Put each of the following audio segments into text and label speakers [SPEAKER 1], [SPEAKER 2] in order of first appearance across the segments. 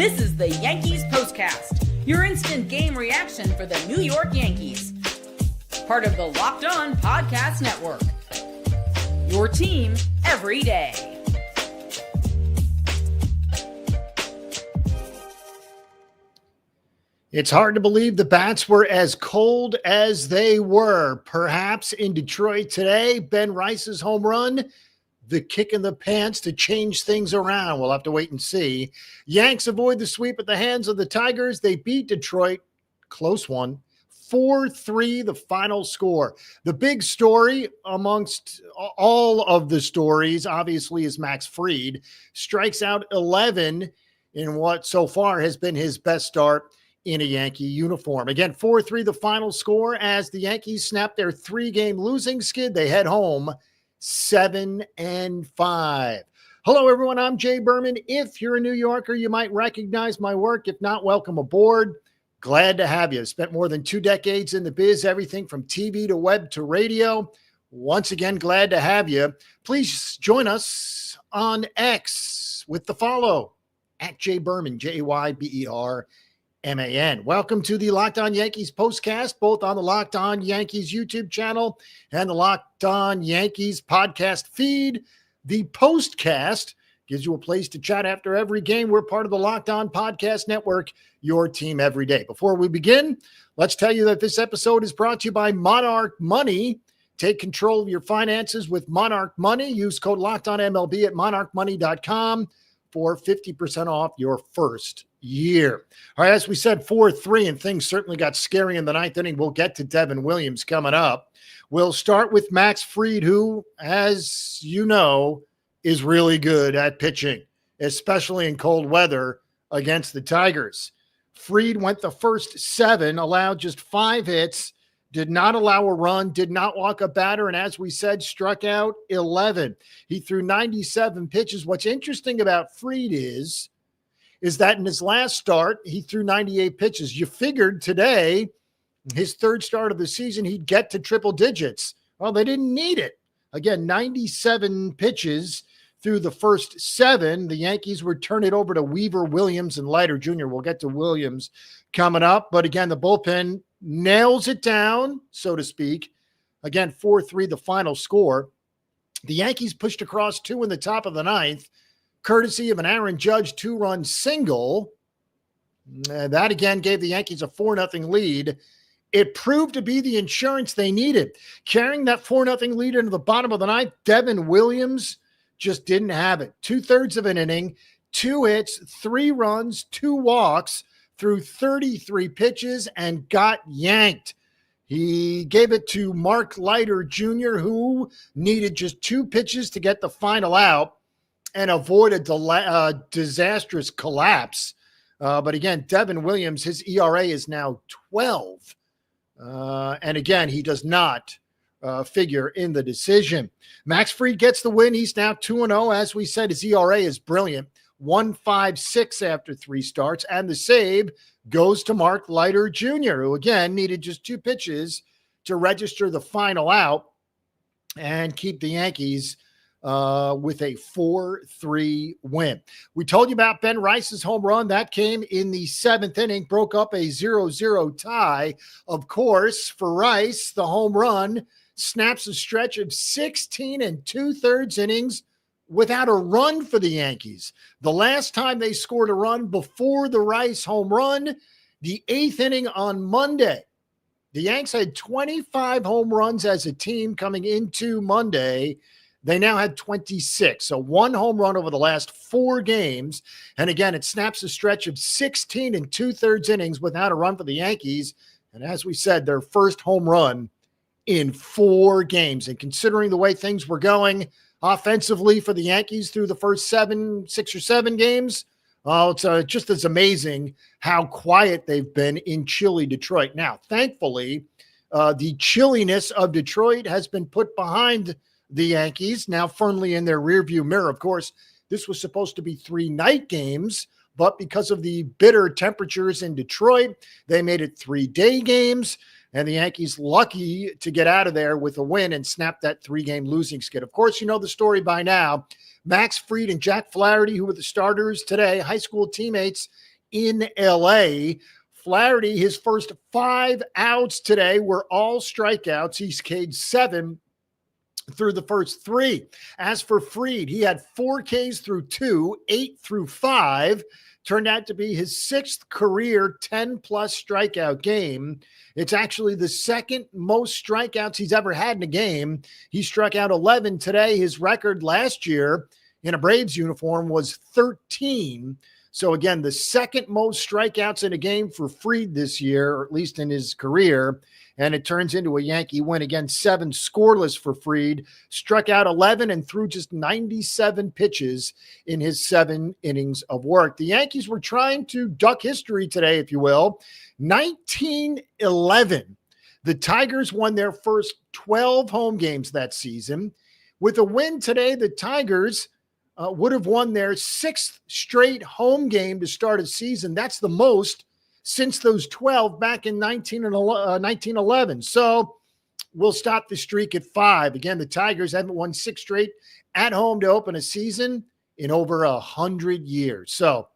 [SPEAKER 1] This is the Yankees POSTCAST, your instant game reaction for the New York Yankees. Part of the Locked On Podcast Network. Your team every day.
[SPEAKER 2] It's hard to believe the bats were as cold as they were. Perhaps in Detroit today, Ben Rice's home run, the kick in the pants to change things around. We'll have to wait and see. Yanks avoid the sweep at the hands of the Tigers. They beat Detroit. Close one. 4-3, the final score. The big story amongst all of the stories, obviously, is Max Fried. Strikes out 11 in what so far has been his best start in a Yankee uniform. Again, 4-3, the final score as the Yankees snap their 3-game losing skid. They head home 7-5. Hello, everyone. I'm Jay Berman. If you're a New Yorker, you might recognize my work. If not, welcome aboard. Glad to have you. Spent more than 2 decades in the biz, everything from TV to web to radio. Once again, glad to have you. Please join us on X with the follow at Jay Berman, Jayberman. Welcome to the Locked On Yankees postcast, both on the Locked On Yankees YouTube channel and the Locked On Yankees podcast feed. The postcast gives you a place to chat after every game. We're part of the Locked On Podcast Network, your team every day. Before we begin, let's tell you that this episode is brought to you by Monarch Money. Take control of your finances with Monarch Money. Use code LOCKEDONMLB at monarchmoney.com for 50% off your first year. All right, as we said, 4-3, and things certainly got scary in the ninth inning. We'll get to Devin Williams coming up. We'll start with Max Fried, who, as you know, is really good at pitching, especially in cold weather against the Tigers. Fried went the first 7, allowed just 5 hits, did not allow a run, did not walk a batter, and as we said, struck out 11. He threw 97 pitches. What's interesting about Fried is that in his last start, he threw 98 pitches. You figured today, his third start of the season, he'd get to triple digits. Well, they didn't need it. Again, 97 pitches through the first 7. The Yankees would turn it over to Weaver, Williams, and Leiter Jr. We'll get to Williams coming up. But again, the bullpen nails it down, so to speak. Again, 4-3, the final score. The Yankees pushed across 2 in the top of the ninth, courtesy of an Aaron Judge 2-run single. That again gave the Yankees a 4-0 lead. It proved to be the insurance they needed. Carrying that 4-0 lead into the bottom of the ninth, Devin Williams just didn't have it. 2/3 of an inning, 2 hits, 3 runs, 2 walks, threw 33 pitches, and got yanked. He gave it to Mark Leiter Jr., who needed just 2 pitches to get the final out and avoid a disastrous collapse. But again, Devin Williams, his ERA is now 12. And again, he does not figure in the decision. Max Fried gets the win. He's now 2-0. As we said, his ERA is brilliant. 1.56 after 3 starts. And the save goes to Mark Leiter Jr., who again needed just 2 pitches to register the final out and keep the Yankees with a 4-3 win. We told you about Ben Rice's home run. That came in the 7th inning, broke up a 0-0 tie. Of course, for Rice, the home run snaps a stretch of 16 2/3 innings without a run for the Yankees. The last time they scored a run before the Rice home run, the 8th inning on Monday. The Yanks had 25 home runs as a team coming into Monday. They now had 26, so 1 home run over the last 4 games. And again, it snaps a stretch of 16 2/3 innings without a run for the Yankees. And as we said, their first home run in 4 games. And considering the way things were going offensively for the Yankees through the first 6 or 7 games, it's just as amazing how quiet they've been in chilly Detroit. Now, thankfully, the chilliness of Detroit has been put behind the Yankees, now firmly in their rearview mirror. Of course, this was supposed to be 3 night games, but because of the bitter temperatures in Detroit, they made it 3-day games. And the Yankees lucky to get out of there with a win and snap that 3-game losing skid. Of course, you know the story by now. Max Fried and Jack Flaherty, who were the starters today, high school teammates in LA. Flaherty, his first 5 outs today were all strikeouts. He's K'd 7 through the first 3. As for Fried, he had 4 Ks through 2, 8 through 5. Turned out to be his 6th career 10-plus strikeout game. It's actually the second most strikeouts he's ever had in a game. He struck out 11 today. His record last year in a Braves uniform was 13. So again, the second most strikeouts in a game for Fried this year, or at least in his career. And it turns into a Yankee win. Again, 7 scoreless for Fried. Struck out 11 and threw just 97 pitches in his 7 innings of work. The Yankees were trying to duck history today, if you will. 1911, the Tigers won their first 12 home games that season. With a win today, the Tigers would have won their 6th straight home game to start a season. That's the most since those 12 back in 1911. So we'll stop the streak at 5. Again, the Tigers haven't won 6 straight at home to open a season in over 100 years. So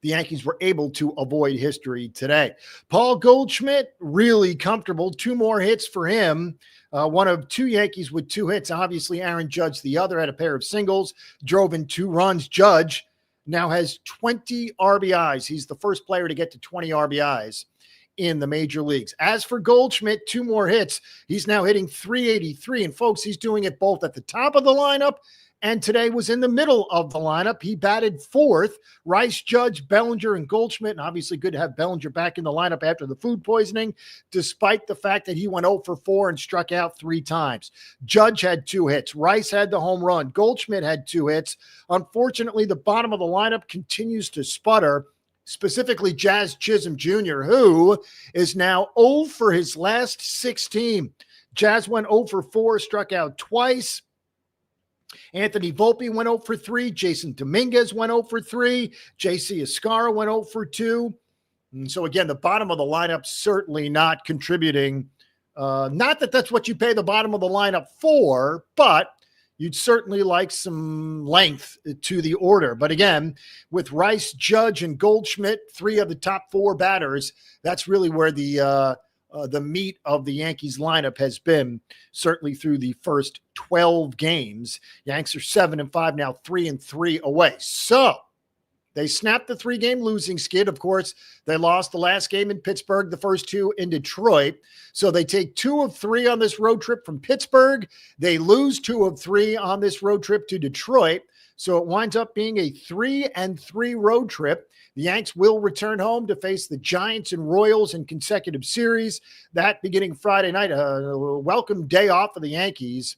[SPEAKER 2] the Yankees were able to avoid history today. Paul Goldschmidt, really comfortable. 2 more hits for him. One of 2 Yankees with 2 hits. Obviously, Aaron Judge, the other, had a pair of singles, drove in 2 runs. Judge now has 20 RBIs. He's the first player to get to 20 RBIs in the major leagues. As for Goldschmidt, 2 more hits. He's now hitting .383. And folks, he's doing it both at the top of the lineup and today was in the middle of the lineup. He batted 4th. Rice, Judge, Bellinger, and Goldschmidt. And obviously good to have Bellinger back in the lineup after the food poisoning, despite the fact that he went 0 for 4 and struck out 3 times. Judge had 2 hits. Rice had the home run. Goldschmidt had 2 hits. Unfortunately, the bottom of the lineup continues to sputter, specifically Jazz Chisholm Jr., who is now 0 for his last 16. Jazz went 0 for 4, struck out twice. Anthony Volpe went 0 for 3. Jason Dominguez went 0 for 3. J.C. Escara went 0 for 2. And so, again, the bottom of the lineup certainly not contributing. Not that that's what you pay the bottom of the lineup for, but you'd certainly like some length to the order. But again, with Rice, Judge, and Goldschmidt, 3 of the top 4 batters, that's really where the meat of the Yankees lineup has been, certainly through the first 12 games. Yanks are 7-5 now, 3-3 away. So they snapped the 3-game losing skid. Of course, they lost the last game in Pittsburgh, the first 2 in Detroit. So they take 2 of 3 on this road trip from Pittsburgh. They lose 2 of 3 on this road trip to Detroit. So it winds up being a 3-3 road trip. The Yanks will return home to face the Giants and Royals in consecutive series. That beginning Friday night, a welcome day off for the Yankees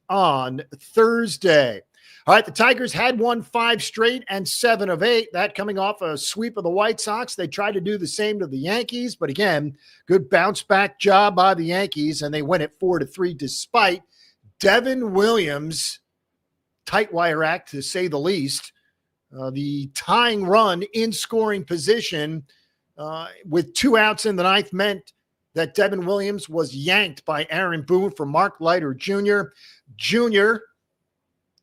[SPEAKER 2] on Thursday. All right, the Tigers had won 5 straight and 7 of 8. That coming off a sweep of the White Sox. They tried to do the same to the Yankees, but again, good bounce back job by the Yankees, and they win it 4-3 despite Devin Williams' tight wire act, to say the least. The tying run in scoring position with 2 outs in the 9th meant that Devin Williams was yanked by Aaron Boone for Mark Leiter Jr. Jr.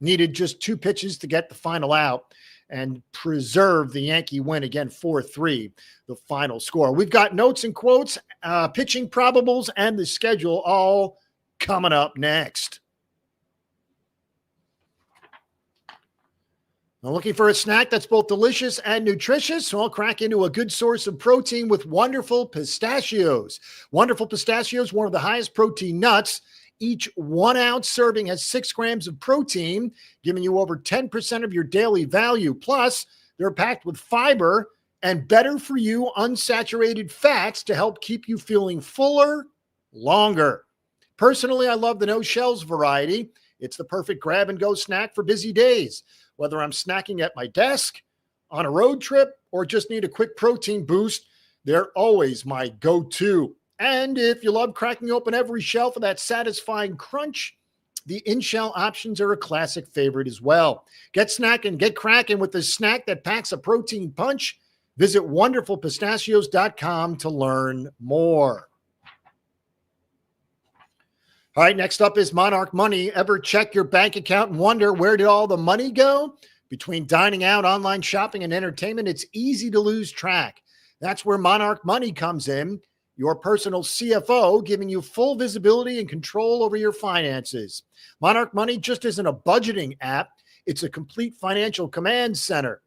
[SPEAKER 2] needed just 2 pitches to get the final out and preserve the Yankee win, again 4-3, the final score. We've got notes and quotes, pitching probables, and the schedule all coming up next. Now, looking for a snack that's both delicious and nutritious? So I'll crack into a good source of protein with Wonderful Pistachios. Wonderful Pistachios, one of the highest protein nuts. Each 1-ounce serving has 6 grams of protein, giving you over 10% of your daily value. Plus, they're packed with fiber and better-for-you unsaturated fats to help keep you feeling fuller longer. Personally, I love the no-shells variety. It's the perfect grab-and-go snack for busy days. Whether I'm snacking at my desk, on a road trip, or just need a quick protein boost, they're always my go-to. And if you love cracking open every shell for that satisfying crunch, the in-shell options are a classic favorite as well. Get snacking, get cracking with the snack that packs a protein punch. Visit wonderfulpistachios.com to learn more. All right, next up is Monarch Money. Ever check your bank account and wonder, where did all the money go? Between dining out, online shopping, and entertainment, it's easy to lose track. That's where Monarch Money comes in, your personal CFO, giving you full visibility and control over your finances. Monarch Money just isn't a budgeting app. It's a complete financial command center.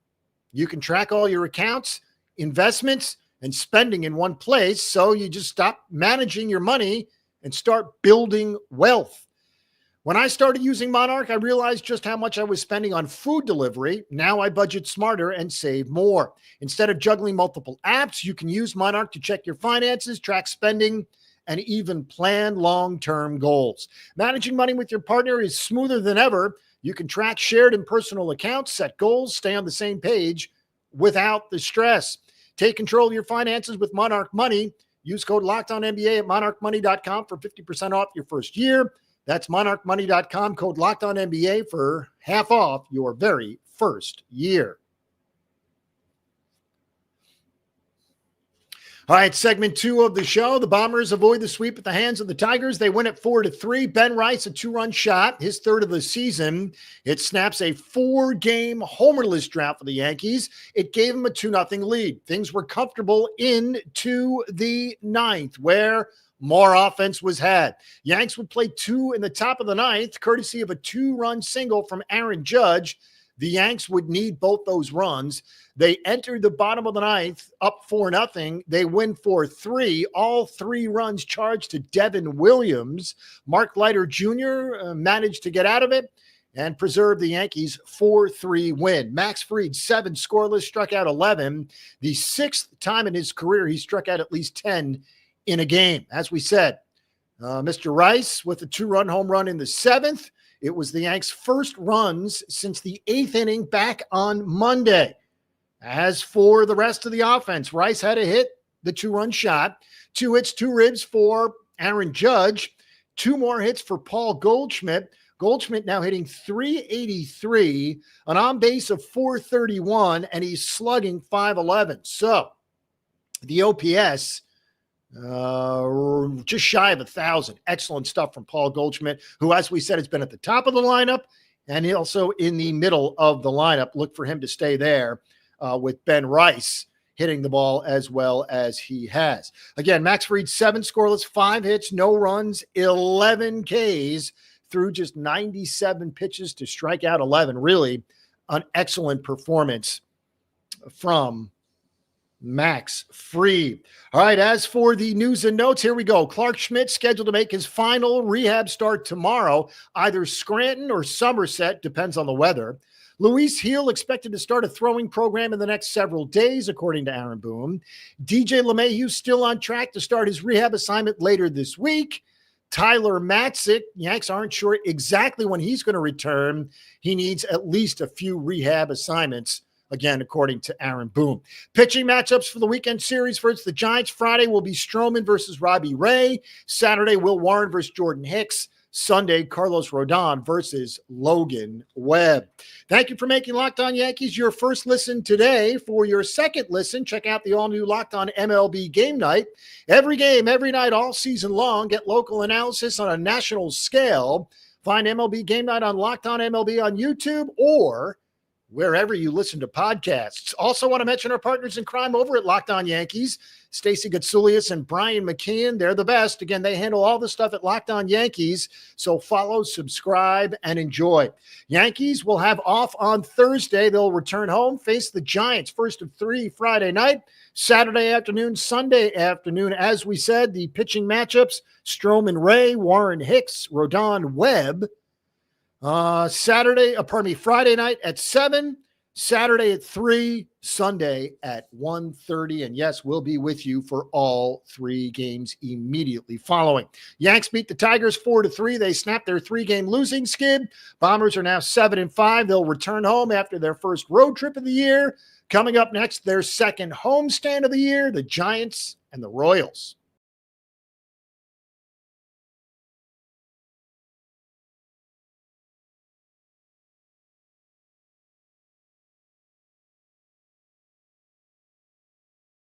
[SPEAKER 2] You can track all your accounts, investments, and spending in one place, so you just stop managing your money and start building wealth. When I started using Monarch, I realized just how much I was spending on food delivery. Now I budget smarter and save more. Instead of juggling multiple apps, you can use Monarch to check your finances, track spending, and even plan long-term goals. Managing money with your partner is smoother than ever. You can track shared and personal accounts, set goals, stay on the same page without the stress. Take control of your finances with Monarch Money. Use code LOCKEDONNBA at monarchmoney.com for 50% off your first year. That's monarchmoney.com, code LOCKEDONNBA for half off your very first year. All right, segment 2 of the show. The Bombers avoid the sweep at the hands of the Tigers. They win at 4-3. Ben Rice, a 2-run shot, his third of the season. It snaps a 4-game homerless drought for the Yankees. It gave them a 2-0 lead. Things were comfortable into the ninth, where more offense was had. Yanks would play 2 in the top of the ninth, courtesy of a 2-run single from Aaron Judge. The Yanks would need both those runs. They entered the bottom of the ninth up 4-0. They win 4-3. All 3 runs charged to Devin Williams. Mark Leiter Jr. Managed to get out of it and preserve the Yankees' 4-3 win. Max Fried, 7 scoreless, struck out 11. The 6th time in his career he struck out at least 10 in a game. As we said, Mr. Rice with a 2-run home run in the 7th. It was the Yanks' first runs since the 8th inning back on Monday. As for the rest of the offense, Rice had a hit, the 2-run shot, 2 hits, 2 ribs for Aaron Judge, 2 more hits for Paul Goldschmidt. Goldschmidt now hitting .383, an on base of .431, and he's slugging .511. So the OPS just shy of 1,000. Excellent stuff from Paul Goldschmidt, who, as we said, has been at the top of the lineup and also in the middle of the lineup. Look for him to stay there with Ben Rice hitting the ball as well as he has. Again, Max Fried, 7 scoreless, 5 hits, no runs, 11 Ks through just 97 pitches to strike out 11. Really an excellent performance from Max Fried. All right, as for the news and notes, here we go. Clark Schmidt scheduled to make his final rehab start tomorrow, either Scranton or Somerset, depends on the weather. Luis Heel expected to start a throwing program in the next several days, according to Aaron Boone. DJ LeMahieu still on track to start his rehab assignment later this week. Tyler Matzik, Yanks aren't sure exactly when he's going to return. He needs at least a few rehab assignments, again, according to Aaron Boone. Pitching matchups for the weekend series versus the Giants. Friday will be Stroman versus Robbie Ray. Saturday, Will Warren versus Jordan Hicks. Sunday, Carlos Rodon versus Logan Webb. Thank you for making Locked On Yankees your first listen today. For your second listen, check out the all-new Locked On MLB Game Night. Every game, every night, all season long. Get local analysis on a national scale. Find MLB Game Night on Locked On MLB on YouTube or wherever you listen to podcasts. Also want to mention our partners in crime over at Locked On Yankees, Stacey Gotsulias and Brian McKeon. They're the best. Again, they handle all the stuff at Locked On Yankees. So follow, subscribe, and enjoy. Yankees will have off on Thursday. They'll return home, face the Giants, first of 3 Friday night, Saturday afternoon, Sunday afternoon. As we said, the pitching matchups, Stroman Ray, Warren Hicks, Rodon Webb. Friday night at 7, Saturday at 3, Sunday at 1:30. And yes, we'll be with you for all 3 games immediately following. Yanks beat the Tigers 4-3. They snapped their 3-game losing skid. Bombers are now 7-5. They'll return home after their first road trip of the year. Coming up next, their second homestand of the year, the Giants and the Royals.